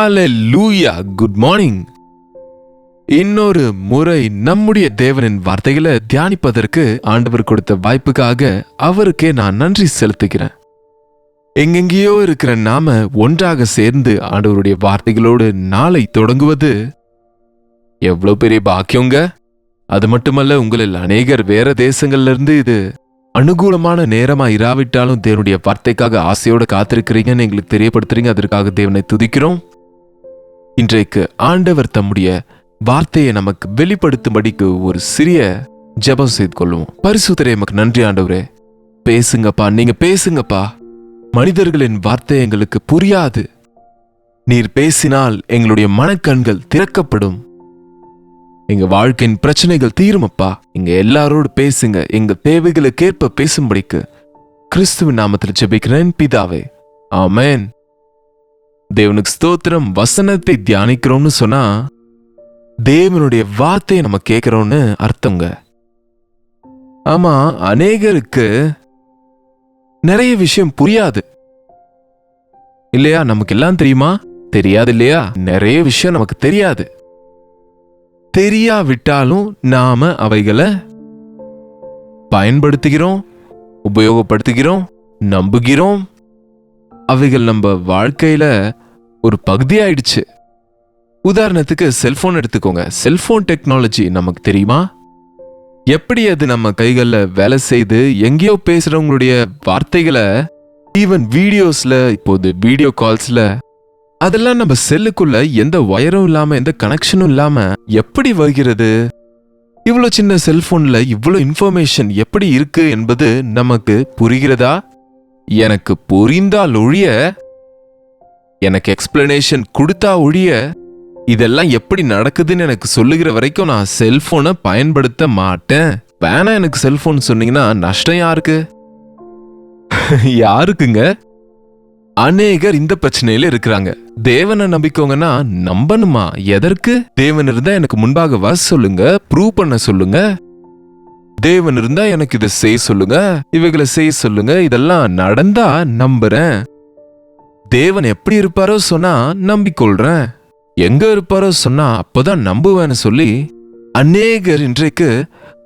ஹalleluya, good morning. இன்னொரு முறை நம்முடைய தேவனின் வார்த்தைகளை தியானிப்பதற்கு ஆண்டவர் கொடுத்த வாய்ப்புக்காக அவருக்கே நான் நன்றி செலுத்துகிறேன். எங்கெங்கேயோ இருக்கிற நாம ஒன்றாக சேர்ந்து ஆண்டவருடைய வார்த்தைகளோடு நாளை தொடங்குவது எவ்வளவு பெரிய பாக்கியங்க. அது மட்டுமல்ல, உங்களில் அநேகர் வேற தேசங்கள்ல இருந்து இது அனுகூலமான நேரமா இராவிட்டாலும் தேவனுடைய வார்த்தைக்காக ஆசையோட காத்திருக்கிறீங்கன்னு எங்களுக்கு தெரியப்படுத்துறீங்க. அதற்காக தேவனை துதிக்கிறோம். இன்றைக்கு ஆண்டவர் தம்முடைய வார்த்தையை நமக்கு வெளிப்படுத்தும்படிக்கு ஒரு சிறிய ஜெபம் செய்து கொள்வோம். பரிசுத்தரே, எமக்கு நன்றி ஆண்டவரே. பேசுங்கப்பா, நீங்க பேசுங்கப்பா. மனிதர்களின் வார்த்தை எங்களுக்கு புரியாது. நீர் பேசினால் எங்களுடைய மனக்கண்கள் திறக்கப்படும். எங்க வாழ்க்கையின் பிரச்சனைகள் தீருமப்பா. இங்க எல்லாரோடு பேசுங்க. எங்க தேவைகளுக்கேற்ப பேசும்படிக்கு கிறிஸ்துவின் நாமத்தில் ஜெபிக்கிறேன் பிதாவே, ஆமென். தேவனுக்கு ஸ்தோத்திரம். வசனத்தை தியானிக்கிறோம்னு சொன்னா தேவனுடைய வார்த்தையை நம்ம கேட்கிறோம்னு அர்த்தங்க. ஆமா, அநேகருக்கு நிறைய விஷயம் புரியாது இல்லையா? நமக்கு எல்லாம் தெரியுமா? தெரியாது இல்லையா? நிறைய விஷயம் நமக்கு தெரியாது. தெரியாவிட்டாலும் நாம அவைகளை பயன்படுத்துகிறோம், உபயோகப்படுத்துகிறோம், நம்புகிறோம். அவைகள் நம்ம வாழ்க்கையில ஒரு பகுதியாயிடுச்சு. உதாரணத்துக்கு செல்போன் எடுத்துக்கோங்க. செல்போன் டெக்னாலஜி நமக்கு தெரியுமா? எப்படி அது நம்ம கைகளில் வேலை செய்து எங்கேயோ பேசுறவங்களுடைய வார்த்தைகளை ஈவன் வீடியோஸ்ல, இப்போது வீடியோ கால்ஸ்ல, அதெல்லாம் நம்ம செல்லுக்குள்ள எந்த ஒயரும் இல்லாம எந்த கனெக்ஷனும் இல்லாம எப்படி வருகிறது? இவ்வளவு சின்ன செல்போன்ல இவ்வளவு இன்ஃபர்மேஷன் எப்படி இருக்கு என்பது நமக்கு புரிகிறதா? எனக்கு புரிந்தால் ஒழிய, எனக்கு எக்ஸ்பிளனேஷன் கொடுத்தா ஒழிய, இதெல்லாம் எப்படி நடக்குதுன்னு எனக்கு சொல்லுகிற வரைக்கும் நான் செல்போனை பயன்படுத்த மாட்டேன். வேணா எனக்கு செல்போன் சொன்னீங்கன்னா நஷ்டம் யாருக்கு? யாருக்குங்க? அநேகர் இந்த பிரச்சனையில இருக்கிறாங்க. தேவனை நம்பிக்கோங்கன்னா நம்பணுமா? எதற்கு? தேவன் இருந்தா எனக்கு முன்பாக வர சொல்லுங்க, ப்ரூவ் பண்ண சொல்லுங்க. தேவன் இருந்தா எனக்கு இதை செய்ய சொல்லுங்க, இவைகளை செய்ய சொல்லுங்க. இதெல்லாம் நடந்தா நம்புறேன். தேவன் எப்படி இருப்பாரோ சொன்னா நம்பிக்கொள்றேன். எங்க இருப்பாரோ சொன்னா அப்பதான் நம்புவேன்னு சொல்லி அநேகர் இன்றைக்கு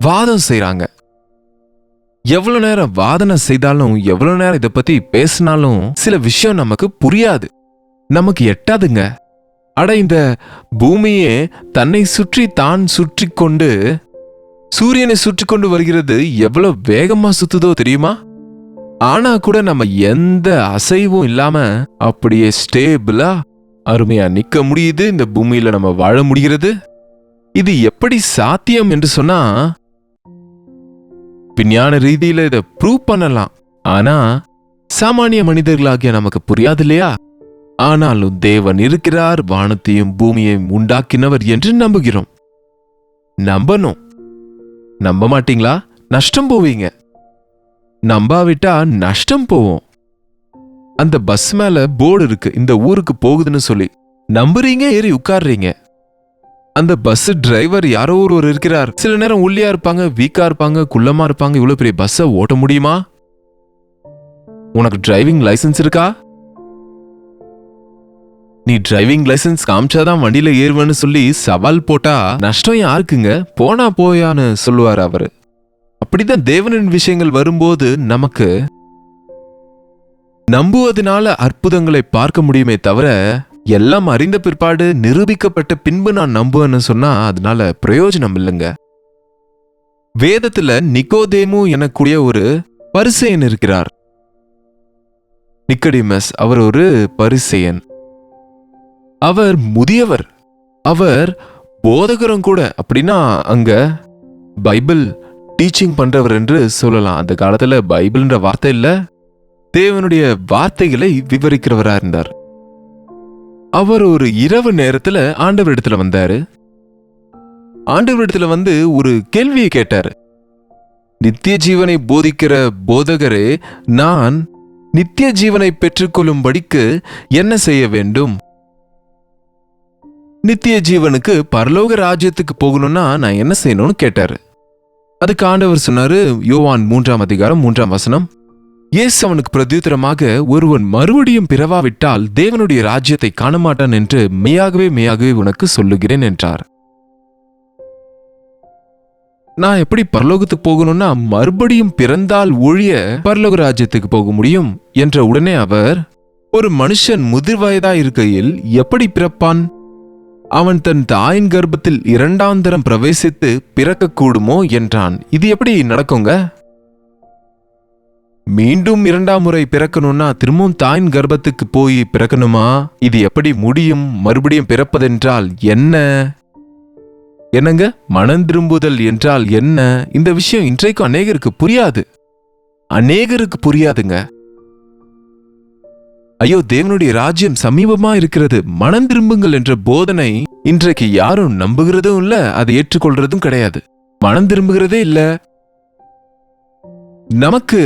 வாதம் செய்யறாங்க. எவ்வளவு நேரம் வாதனை செய்தாலும், எவ்வளவு நேரம் இதை பத்தி பேசினாலும் சில விஷயம் நமக்கு புரியாது, நமக்கு எட்டாதுங்க. அட, இந்த பூமியே தன்னை சுற்றி தான் சுற்றி கொண்டு சூரியனை சுற்றி கொண்டு வருகிறது. எவ்வளவு வேகமா சுத்துதோ தெரியுமா? ஆனா கூட நம்ம எந்த அசைவும் இல்லாம அப்படியே ஸ்டேபிளா அருமையா நிக்க முடியுது. இந்த பூமியில நம்ம வாழ முடிகிறது. இது எப்படி சாத்தியம் என்று சொன்னா, விஞ்ஞான ரீதியில இதை ப்ரூவ் பண்ணலாம். ஆனா சாமானிய மனிதர்களாகிய நமக்கு புரியாது இல்லையா? ஆனாலும் தேவன் இருக்கிறார், வானத்தையும் பூமியையும் உண்டாக்கினவர் என்று நம்புகிறோம். நம்பணும். நம்ப மாட்டீங்களா? நஷ்டம் போவீங்க. நம்பாவிட்டா நஷ்டம் போவோம். அந்த பஸ் மேல போர்டு இருக்கு, இந்த ஊருக்கு போகுதுன்னு சொல்லி நம்புறீங்க, ஏறி உட்கார்றீங்க. அந்த பஸ் டிரைவர் யாரோ ஒரு இருக்கிறார். சில நேரம் ஒல்லியா இருப்பாங்க, வீக்கா இருப்பாங்க, குள்ளமா இருப்பாங்க. இவ்வளவு பெரிய பஸ்ஸை ஓட்ட முடியுமா? உனக்கு டிரைவிங் லைசன்ஸ் இருக்கா? நீ டிரைவிங் லைசன்ஸ் காமிச்சாதான் வண்டியில ஏறுவேன்னு சொல்லி சவால் போட்டா நஷ்டம் யாருக்குங்க? போனா போயான்னு சொல்லுவார் அவரு. அப்படிதான் தேவனின் விஷயங்கள் வரும்போது நமக்கு நம்புவதனால அற்புதங்களை பார்க்க முடியுமே தவிர, எல்லாம் அறிந்த பிற்பாடு நிரூபிக்கப்பட்ட பின்பு நான் நம்புவேன்னு சொன்னா அதனால பிரயோஜனம் இல்லைங்க. வேதத்துல நிக்கோதேமு எனக்கூடிய ஒரு பரிசேயன் இருக்கிறார். நிக்கோடிமஸ், அவர் ஒரு பரிசேயன். அவர் முதியவர், அவர் போதகரும் கூட. அப்படின்னா அங்க பைபிள் டீச்சிங் பண்றவர் என்று சொல்லலாம். அந்த காலத்துல பைபிள்ன்ற வார்த்தை இல்ல, தேவனுடைய வார்த்தைகளை விவரிக்கிறவரா இருந்தார். அவர் ஒரு இரவு நேரத்துல ஆண்டவரிடத்துல வந்தாரு. ஆண்டவரிடத்துல வந்து ஒரு கேள்வியை கேட்டாரு. நித்திய ஜீவனை போதிக்கிற போதகரே, நான் நித்திய ஜீவனை பெற்றுக்கொள்ளும்படிக்கு என்ன செய்ய வேண்டும்? நித்திய ஜீவனுக்கு பரலோக ராஜ்யத்துக்கு போகணும்னா நான் என்ன செய்யணும்னு கேட்டாரு. அதுக்கு ஆண்டவர் சொன்னாரு, யோவான் 3 அதிகாரம் 3 வசனம், இயேசு அவனுக்கு பிரத்யுத்தரமாக, ஒருவன் மறுபடியும் பிறவாவிட்டால் தேவனுடைய ராஜ்யத்தை காணமாட்டான் என்று மெய்யாகவே உனக்கு சொல்லுகிறேன் என்றார். நான் எப்படி பரலோகத்துக்கு போகணும்னா மறுபடியும் பிறந்தால் ஒழிய பரலோக ராஜ்யத்துக்கு போக முடியும் என்ற உடனே அவர், ஒரு மனுஷன் முதிர் வயதா இருக்கையில் எப்படி பிறப்பான்? அவன் தன் தாயின் கர்ப்பத்தில் 2ஆம் தரம் பிரவேசித்து பிறக்க கூடுமோ என்றான். இது எப்படி நடக்குங்க? மீண்டும் 2ஆம் முறை பிறக்கணும்னா திரும்பவும் தாயின் கர்ப்பத்துக்கு போய் பிறக்கணுமா? இது எப்படி முடியும்? மறுபடியும் பிறப்பதென்றால் என்ன? என்னங்க மனம் திரும்புதல் என்றால் என்ன? இந்த விஷயம் இன்றைக்கும் அநேகருக்கு புரியாதுங்க. ஐயோ, தேவனுடைய ராஜ்யம் சமீபமா இருக்கிறது, மனம் திரும்புங்கள் என்ற போதனை இன்றைக்கு யாரும் நம்புகிறதும் இல்ல, அதை ஏற்றுக்கொள்றதும் கிடையாது. மனம் திரும்புகிறதே இல்ல. நமக்கு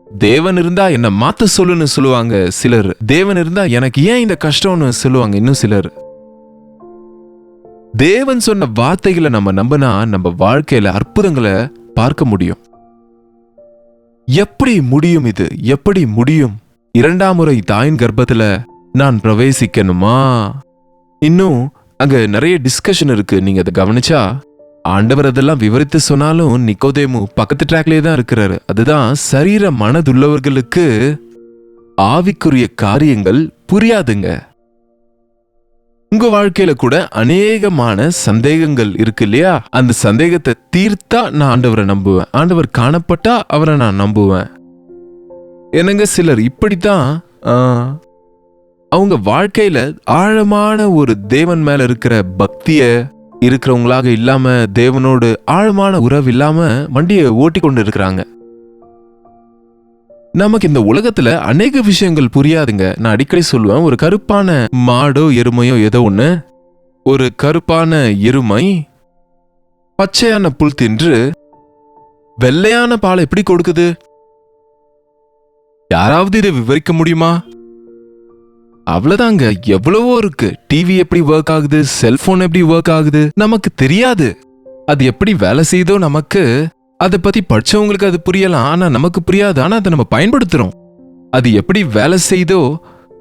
தேவன் இருந்தா என்ன மாத்த சொல்லுன்னு சொல்லுவாங்க சிலர். தேவன் இருந்தா எனக்கு ஏன் இந்த கஷ்டம்னு சொல்லுவாங்க இன்னும் சிலர். தேவன் சொன்ன வார்த்தைகளை நம்ம நம்பினா நம்ம வாழ்க்கையில அற்புதங்களை பார்க்க முடியும். எப்படி முடியும்? இது எப்படி முடியும்? 2ஆம் முறை தாயின் கர்ப்பத்துல நான் பிரவேசிக்கணுமா? இன்னும் அங்க நிறைய டிஸ்கஷன் இருக்கு. நீங்க அதை கவனிச்சா ஆண்டவர் அதெல்லாம் விவரித்து சொன்னாலும் நிக்கோதேமு பக்கத்து ட்ராக்லயே தான் இருக்கிறாரு. அதுதான், சரீர மனதுள்ளவர்களுக்கு ஆவிக்குரிய காரியங்கள் புரியாதுங்க. உங்க வாழ்க்கையில கூட அநேகமான சந்தேகங்கள் இருக்கு இல்லையா? அந்த சந்தேகத்தை தீர்த்தா நான் ஆண்டவரை நம்புவேன், ஆண்டவர் காணப்பட்டா அவரை நான் நம்புவேன். என்னங்க சிலர் இப்படித்தான் அவங்க வாழ்க்கையில ஆழமான ஒரு தேவன் மேல இருக்கிற பக்திய இருக்கிறவங்களாக இல்லாம, தேவனோடு ஆழமான உறவு இல்லாம வண்டியை ஓட்டி கொண்டு இருக்கிறாங்க. நமக்கு இந்த உலகத்துல அநேக விஷயங்கள் புரியாதுங்க. நான் அடிக்கடி சொல்லுவேன், ஒரு கருப்பான மாடோ எருமையோ ஏதோ ஒண்ணு, ஒரு கருப்பான எருமை பச்சையான புல் தின்று வெள்ளையான பாலை எப்படி கொடுக்குது? யாராவது இதை விவரிக்க முடியுமா? அவ்வளவுதாங்க. எவ்வளவோ இருக்கு. டிவி எப்படி ஒர்க் ஆகுது, செல்போன் எப்படி ஒர்க் ஆகுது நமக்கு தெரியாது. அது எப்படி வேலை செய்தோ நமக்கு அதை பத்தி படிச்சவங்களுக்கு அது புரியலாம், ஆனா நமக்கு புரியாது. ஆனா அதை நம்ம பயன்படுத்துறோம். அது எப்படி வேலை செய்தோ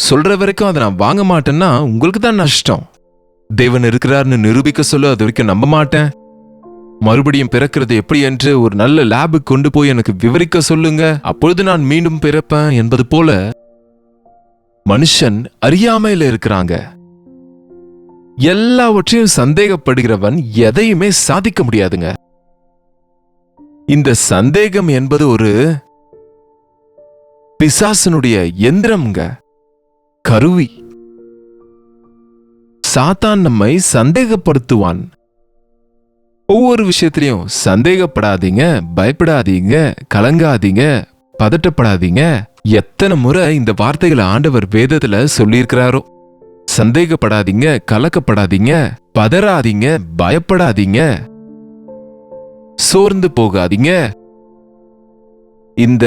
சொல்ற வரைக்கும் அதை நான் வாங்க மாட்டேன்னா உங்களுக்கு தான் நஷ்டம். தேவன் இருக்கிறார்னு நிரூபிக்க சொல்ல அது வரைக்கும் நம்ப மாட்டேன். மறுபடியும் பிறக்கிறது எப்படி என்று ஒரு நல்ல லேபுக்கு கொண்டு போய் எனக்கு விவரிக்க சொல்லுங்க, அப்பொழுது நான் மீண்டும் பிறப்பேன் என்பது போல மனுஷன் அறியாமையில இருக்கிறாங்க. எல்லாவற்றையும் சந்தேகப்படுகிறவன் எதையுமே சாதிக்க முடியாதுங்க. இந்த சந்தேகம் என்பது ஒரு பிசாசனுடைய எந்திரம்ங்க, கருவி. சாத்தான் நம்மை சந்தேகப்படுத்துவான். ஒவ்வொரு விஷயத்திலையும் சந்தேகப்படாதீங்க, பயப்படாதீங்க, கலங்காதீங்க, பதட்டப்படாதீங்க. எத்தனை முறை இந்த வார்த்தைகளை ஆண்டவர் வேதத்துல சொல்லியிருக்கிறாரோ. சந்தேகப்படாதீங்க, கலக்கப்படாதீங்க, பதறாதீங்க, பயப்படாதீங்க, சோர்ந்து போகாதீங்க. இந்த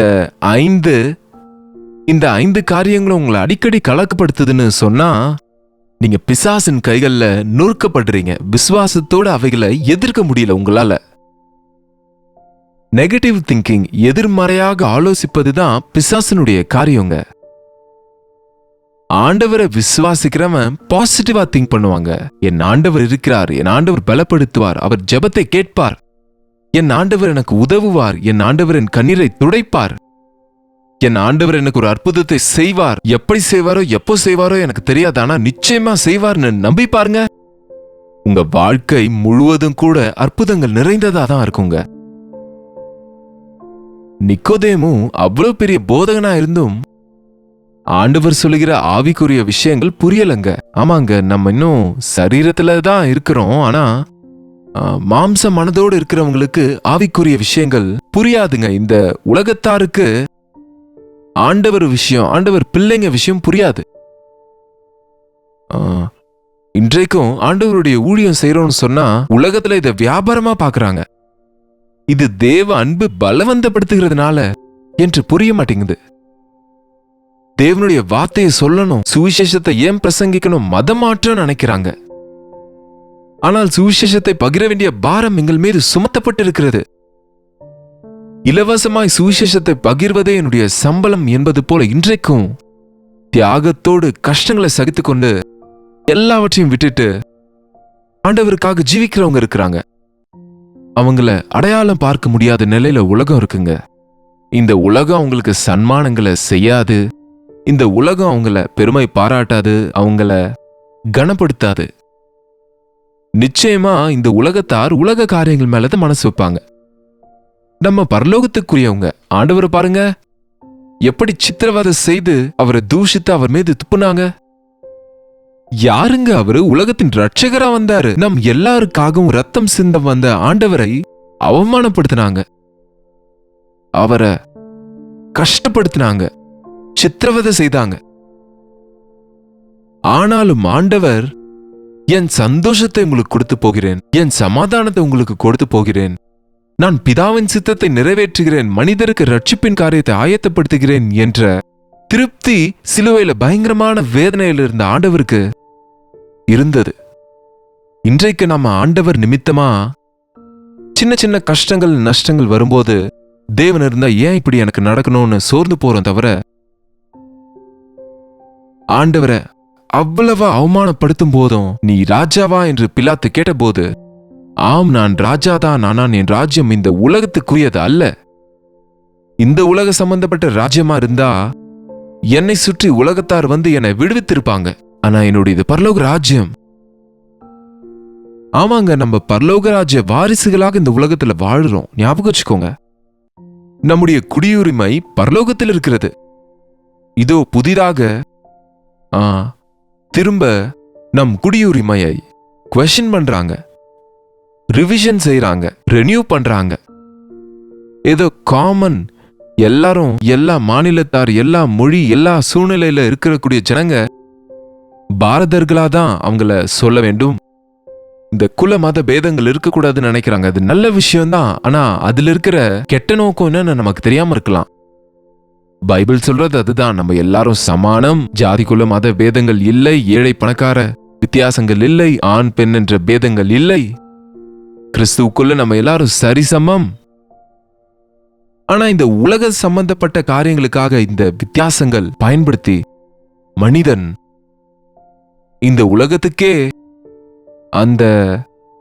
ஐந்து காரியங்களும் உங்களை அடிக்கடி கலக்கப்படுத்துதுன்னு சொன்னா நீங்க பிசாசின் கைகள்ல நொறுக்கப்படுறீங்க. விசுவாசத்தோட அவைகளை எதிர்க்க முடியல உங்களால. நெகட்டிவ் திங்கிங், எதிர்மறையாக ஆலோசிப்பதுதான் பிசாசினுடைய காரியங்க. ஆண்டவரை விசுவாசிக்கிறவன் பாசிட்டிவா திங்க் பண்ணுவாங்க. என் ஆண்டவர் இருக்கிறார், என் ஆண்டவர் பலப்படுத்துவார், அவர் ஜெபத்தை கேட்பார், என் ஆண்டவர் எனக்கு உதவுவார், என் ஆண்டவர் என் கண்ணீரை துடைப்பார், என் ஆண்டவர் எனக்கு ஒரு அற்புதத்தை செய்வார். எப்படி செய்வாரோ எப்போ செய்வாரோ எனக்கு தெரியாது, ஆனா நிச்சயமா செய்வார்னு நம்பி பாருங்க. உங்க வாழ்க்கை முழுவதும் கூட அற்புதங்கள் நிறைந்ததா தான் இருக்குங்க. நிக்கோதேமும் அவ்வளவு பெரிய போதகனா இருந்தும் ஆண்டவர் சொல்லுகிற ஆவிக்குரிய விஷயங்கள் புரியலங்க. ஆமாங்க, நம்ம இன்னும் சரீரத்துல தான் இருக்கிறோம், ஆனா மாம்ச மனதோடு இருக்கிறவங்களுக்கு ஆவிக்குரிய விஷயங்கள் புரியாதுங்க. இந்த உலகத்தாருக்கு ஆண்டவர் விஷயம், ஆண்டவர் பிள்ளைங்க விஷயம் புரியாது. இன்றைக்கும் ஆண்டவருடைய ஊழியம் செய்யறோம்னு சொன்னா உலகத்துல இதை வியாபாரமா பாக்குறாங்க. இது தேவ அன்பு பலவந்தப்படுத்துகிறதுனால என்று புரிய மாட்டேங்குது. தேவனுடைய வார்த்தையை சொல்லணும், சுவிசேஷத்தை ஏன் பிரசங்கிக்கணும், மதம் மாற்ற நினைக்கிறாங்க. ஆனால் சுவிசேஷத்தை பகிர வேண்டிய பாரம் எங்கள் மீது சுமத்தப்பட்டிருக்கிறது. இலவசமாய் சுவிசேஷத்தை பகிர்வதே என்னுடைய சம்பளம் என்பது போல இன்றைக்கும் தியாகத்தோடு கஷ்டங்களை சகித்துக்கொண்டு எல்லாவற்றையும் விட்டுட்டு ஆண்டவருக்காக ஜீவிக்கிறவங்க இருக்கிறாங்க. அவங்கள அடையாளம் பார்க்க முடியாத நிலையில உலகம் இருக்குங்க. இந்த உலகம் அவங்களுக்கு சன்மானங்களை செய்யாது. இந்த உலகம் அவங்கள பெருமை பாராட்டாது, அவங்கள கனப்படுத்தாது. நிச்சயமா இந்த உலகத்தார் உலக காரியங்கள் மேலதான் மனசு வைப்பாங்க. நம்ம பரலோகத்துக்குரியவங்க ஆண்டவரை பாருங்க, எப்படி சித்திரவதை செய்து அவரை தூஷித்து அவர் மீது துப்புனாங்க. யாருங்க அவரு? உலகத்தின் ரட்சகரா வந்தாரு. நம் எல்லாருக்காகவும் ரத்தம் சிந்த வந்த ஆண்டவரை அவமானப்படுத்தினாங்க, அவரை கஷ்டப்படுத்தினாங்க, சித்திரவதை செய்தாங்க. ஆனாலும் ஆண்டவர், என் சந்தோஷத்தை உங்களுக்கு கொடுத்து போகிறேன், என் சமாதானத்தை உங்களுக்கு கொடுத்து போகிறேன், நான் பிதாவின் சித்தத்தை நிறைவேற்றுகிறேன், மனிதருக்கு ரட்சிப்பின் காரியத்தை ஆயத்தப்படுத்துகிறேன் என்ற திருப்தி சிலுவையில பயங்கரமான வேதனையில் இருந்த ஆண்டவருக்கு இருந்தது. இன்றைக்கு நம்ம ஆண்டவர் நிமித்தமா சின்ன சின்ன கஷ்டங்கள் நஷ்டங்கள் வரும்போது தேவன் இருந்தா ஏன் இப்படி எனக்கு நடக்கணும்னு சோர்ந்து போறோம் தவிர, ஆண்டவரை அவ்வளவா அவமானப்படுத்தும் போதும் நீ ராஜாவா என்று பிலாத்து கேட்டபோது, ஆம் நான் ராஜாதான், ஆனால் என் ராஜ்யம் இந்த உலகத்துக்குரியது அல்ல. இந்த உலக சம்பந்தப்பட்ட ராஜ்யமா இருந்தா என்னை சுற்றி உலகத்தார் வந்து என்னை விடுவித்திருப்பாங்க. ஆனா என்னுடைய இது பரலோக ராஜ்யம். ஆமாங்க, நம்ம பரலோக ராஜ்ய வாரிசுகளாக இந்த உலகத்துல வாழுறோம். ஞாபகம் வச்சுக்கோங்க, நம்முடைய குடியுரிமை பரலோகத்தில் இருக்கிறது. இதோ புதிதாக திரும்ப நம் குடியுரிமையை குவெஸ்சன் பண்றாங்க, ரிவிஷன் செய்யறாங்க, ரெனியூ பண்றாங்க. ஏதோ காமன் எல்லாரும், எல்லா மாநிலத்தார், எல்லா மொழி, எல்லா சூழ்நிலையில இருக்கக்கூடிய ஜனங்க பாரதர்களாதான் அவங்கள சொல்ல வேண்டும். இந்த குல மத பேதங்கள் இருக்கக்கூடாதுன்னு நினைக்கிறாங்க. அது நல்ல விஷயம்தான். ஆனா அதுல இருக்கிற கெட்ட நோக்கம் என்னன்னு நமக்கு தெரியாம இருக்கலாம். பைபிள் சொல்றது அதுதான், நம்ம எல்லாரும் சமானம், ஜாதி குல மத பேதங்கள் இல்லை, ஏழை பணக்கார வித்தியாசங்கள் இல்லை, ஆண் பெண் என்ற பேதங்கள் இல்லை, கிறிஸ்துவுக்குள்ள நம்ம எல்லாரும் சரிசமம். ஆனா இந்த உலக சம்பந்தப்பட்ட காரியங்களுக்காக இந்த வித்தியாசங்கள் பயன்படுத்தி மனிதன் இந்த உலகத்துக்கே அந்த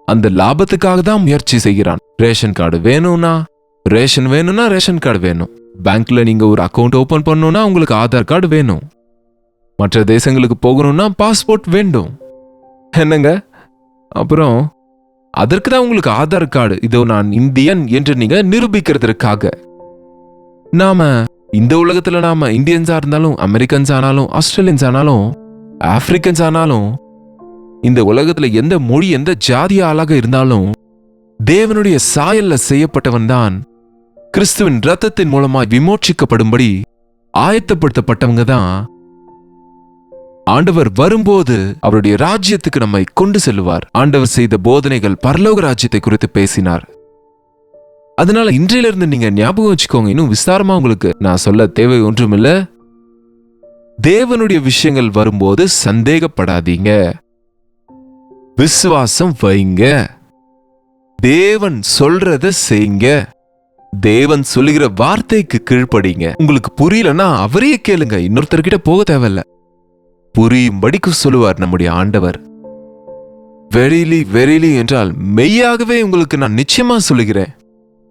அந்த லாபத்துக்காக தான் முயற்சி செய்கிறான். ரேஷன் கார்டு வேணும்னா ரேஷன் கார்டு வேணும். பேங்க்ல நீங்க ஒரு அக்கௌண்ட் ஓபன் பண்ணணும்னா உங்களுக்கு ஆதார் கார்டு வேணும். மற்ற தேசங்களுக்கு போகணும்னா பாஸ்போர்ட் வேண்டும். என்னங்க, அப்புறம் அதற்கு தான் உங்களுக்கு ஆதார் கார்டு. இதோ நான் இந்தியன் என்று நீங்க நிரூபிக்கிறதுக்காக. நாம இந்த உலகத்துல நாம இந்தியன்ஸா இருந்தாலும், அமெரிக்கன்ஸ் ஆனாலும், ஆஸ்திரேலியன்ஸ் ஆனாலும், ஆப்பிரிக்கன்ஸ் ஆனாலும், இந்த உலகத்துல எந்த மொழி எந்த ஜாதிய ஆளாக இருந்தாலும் தேவனுடைய சாயல்ல செய்யப்பட்டவன் தான் கிறிஸ்துவின் ரத்தத்தின் மூலமாய் விமோட்சிக்கப்படும்படி ஆயத்தப்படுத்தப்பட்டவங்க தான் ஆண்டவர் வரும்போது அவருடைய ராஜ்யத்துக்கு நம்மை கொண்டு செல்லுவார். ஆண்டவர் செய்த போதனைகள் பரலோக ராஜ்யத்தை குறித்து பேசினார். அதனால இன்றையிலிருந்து நீங்க ஞாபகம் வச்சுக்கோங்க, இன்னும் விஸ்தாரமா உங்களுக்கு நான் சொல்ல தேவை ஒன்றுமில்ல. தேவனுடைய விஷயங்கள் வரும்போது சந்தேகப்படாதீங்க, விசுவாசம் வைங்க, தேவன் சொல்றத செய்யுங்க, தேவன் சொல்லுகிற வார்த்தைக்கு கீழ்ப்படிங்க. உங்களுக்கு புரியலன்னா அவரையே கேளுங்க, இன்னொருத்தர்கிட்ட போக தேவையில்ல. புரியும்படிக்கு சொல்லுவார் நம்முடைய ஆண்டவர். வெரிலி வெரிலி என்றால் மெய்யாகவே உங்களுக்கு நான் நிச்சயமா சொல்லுகிறேன்,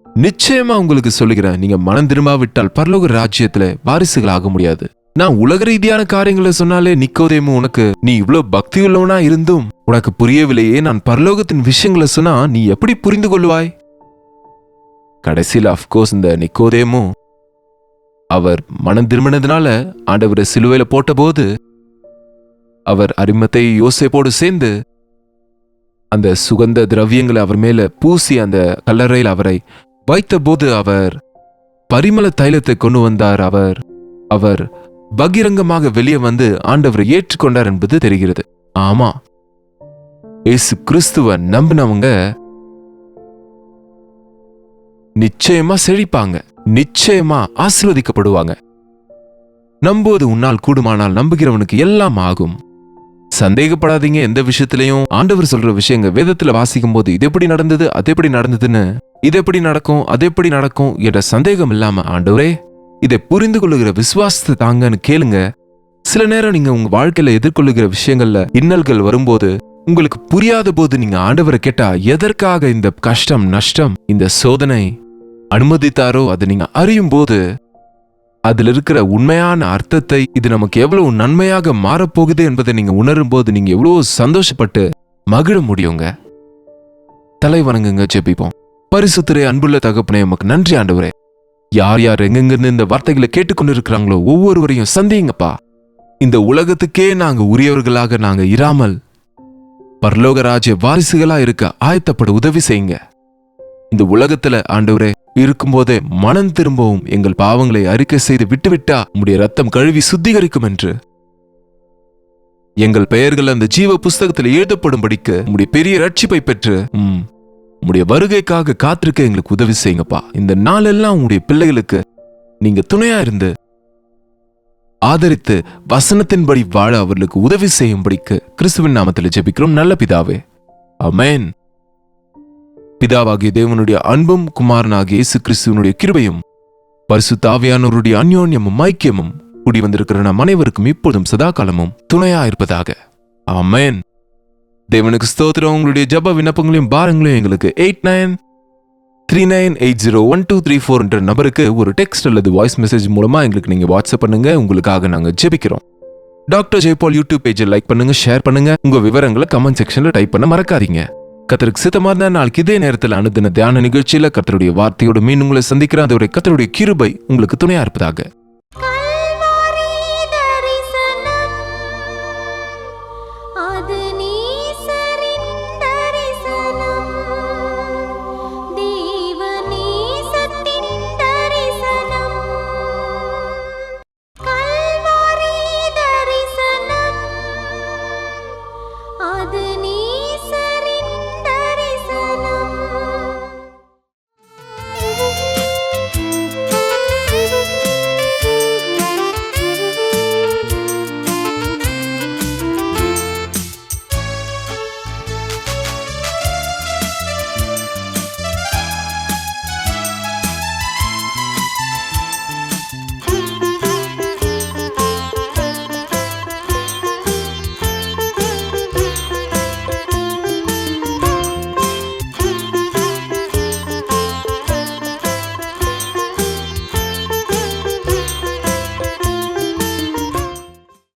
நிச்சயமா உங்களுக்கு சொல்லுகிறேன், நீங்க மனம் திரும்பாவிட்டால் பரலோக ராஜ்யத்துல வாரிசுகள் ஆக முடியாது. நான் உலக ரீதியான காரியங்களை சொன்னாலே நிக்கோதேமு, உனக்கு நீ இவ்வளவு பக்தி உள்ளவனா இருந்தும் உனக்கு புரியவில்லையே, நான் பரலோகத்தின் விஷயங்களை சொன்னா நீ எப்படி புரிந்து கொள்வாய்? கடைசியில் அப்கோர்ஸ் இந்த நிக்கோதேமு அவர் மனம் திரும்பினதுனால ஆண்டவரை சிலுவையில போட்ட போது அவர் அரிமத்தை யோசேப்போடு சேர்ந்து அந்த சுகந்த திரவியங்களை அவர் மேல பூசி அந்த கல்லறையில் அவரை வைத்த போது அவர் பரிமள தைலத்தை கொண்டு வந்தார். அவர் பகிரங்கமாக வெளியே வந்து ஆண்டவரை ஏற்றுக்கொண்டார் என்பது தெரிகிறது. ஆமா, இயேசு கிறிஸ்துவ நம்பினவங்க நிச்சயமா செழிப்பாங்க, நிச்சயமா ஆசீர்வதிக்கப்படுவாங்க. நம்புவது உன்னால் கூடுமானால் நம்புகிறவனுக்கு எல்லாம் ஆகும். சந்தேகப்படாதீங்க எந்த விஷயத்திலையும். ஆண்டவர் சொல்ற விஷயங்க வேதத்துல வாசிக்கும் போது இது எப்படி நடந்தது, அது எப்படி நடந்ததுன்னு, இது எப்படி நடக்கும், அது எப்படி நடக்கும் என்ற சந்தேகம் இல்லாம, ஆண்டவரே இதை புரிந்து கொள்ளுகிற விசுவாசத்தை தாங்கன்னு கேளுங்க. சில நேரம் நீங்க உங்க வாழ்க்கையில எதிர்கொள்ளுகிற விஷயங்கள்ல இன்னல்கள் வரும்போது, உங்களுக்கு புரியாத போது நீங்க ஆண்டவரை கேட்டா, எதற்காக இந்த கஷ்டம், நஷ்டம், இந்த சோதனை அனுமதித்தாரோ அதை நீங்க அறியும் போது, அதுல இருக்கிற உண்மையான அர்த்தத்தை, இது நமக்கு எவ்வளவு நன்மையாக மாறப்போகுது என்பதை நீங்க உணரும் போது நீங்க எவ்வளவு சந்தோஷப்பட்டு மகிழ முடியுங்க. தலை வணங்குங்க, ஜெபிப்போம். பரிசுத்தரே, அன்புள்ள தகப்பனே, உமக்கு நன்றி ஆண்டவரே. யார் யார் எங்கெங்கிருந்து இந்த வார்த்தைகளை கேட்டுக்கொண்டு இருக்கிறாங்களோ ஒவ்வொருவரையும் சந்திங்கப்பா. இந்த உலகத்துக்கே நாங்க உரியவர்களாக நாங்க இராமல் பரலோக ராஜ்ய வாரிசுகளா இருக்க ஆயத்தப்பட உதவி செய்யுங்க. இந்த உலகத்துல ஆண்டவரே இருக்கும்போதே மனம் திரும்பவும் எங்கள் பாவங்களை அறிக்கை செய்து விட்டுவிட்டா உம்முடைய ரத்தம் கழுவி சுத்திகரிக்கும் என்று எங்கள் பெயர்கள் அந்த ஜீவ புஸ்தகத்தில் எழுதப்படும்படிக்கு உம்முடைய பெரிய ரட்சிப்பை பெற்று உம்முடைய வருகைக்காக காத்திருக்க எங்களுக்கு உதவி செய்யுங்கப்பா. இந்த நாளெல்லாம் உம்முடைய பிள்ளைகளுக்கு நீங்க துணையா இருந்து ஆதரித்து வசனத்தின்படி வாழ அவர்களுக்கு உதவி செய்யும்படிக்கு கிறிஸ்துவின் நாமத்தில் ஜெபிக்கிறோம் நல்ல பிதாவே, ஆமென். பிதாவாகிய தேவனுடைய அன்பும் குமாரனாகிய இயேசு கிறிஸ்துவனுடைய கிருபையும் பரிசுத்த ஆவியானவருடைய அந்யோன்யமும் ஐக்கியமும் கூடி வந்திருக்கிற நம் அனைவருக்கும் இப்போதும் சதா காலமும் துணையா இருப்பதாக, ஆமென். தேவனுக்கு ஸ்தோத்திரம். உங்களுடைய ஜப விண்ணப்பங்களையும் பாரங்களையும் எங்களுக்கு 8939801234 என்ற நபருக்கு ஒரு டெக்ஸ்ட் அல்லது வாய்ஸ் மெசேஜ் மூலமா எங்களுக்கு நீங்க வாட்ஸ்அப் பண்ணுங்க. உங்களுக்காக நாங்க ஜெபிக்கிறோம். டாக்டர் ஜெயபால் யூடியூப் பேஜை லைக் பண்ணுங்க, ஷேர் பண்ணுங்க. உங்க விவரங்களை கமெண்ட் செக்ஷன்ல டைப் பண்ண மறக்காதீங்க. கர்த்தருக்கு சித்தமா இருந்தா நாளைக்கு இதே நேரத்தில் அனுதின தியான நிகழ்ச்சியில கர்த்தருடைய வார்த்தையோட மீன் உங்களை சந்திக்கிற அதோட கர்த்தருடைய கிருபை உங்களுக்கு துணையா இருப்பதாக.